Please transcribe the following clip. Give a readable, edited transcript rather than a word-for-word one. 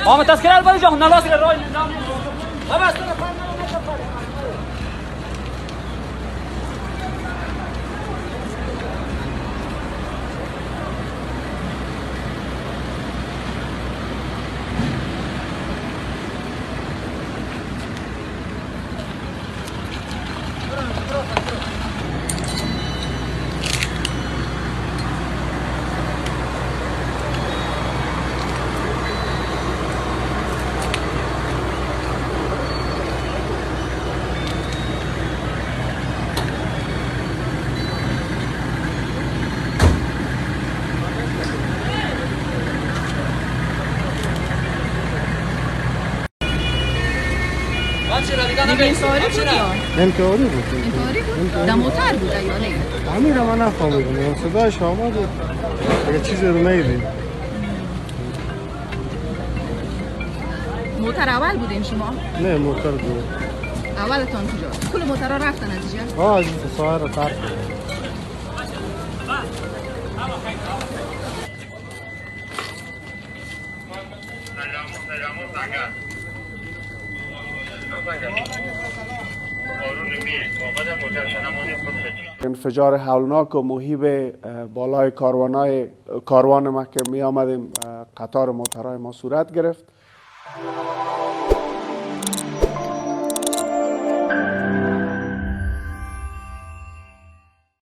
آمد تذکره البته جان نلاس رای نظام بس دیگه انتحاری بود یا؟ انتحاری بود. انتحاری بود؟ دموتر بوده یا نه؟ همین رو من نفهمیدم صدایش آمد اگه چیزی رو نیدیم. موتر اول بودین شما؟ نه موتر بود. اولتان کجا؟ کل موترها رفتن از اینجا؟ از این ساحه رو ترک کرد. انفجار هولناک و مهیب بالای کاروان ما که می آمدیم قطار موترهای ما صورت گرفت.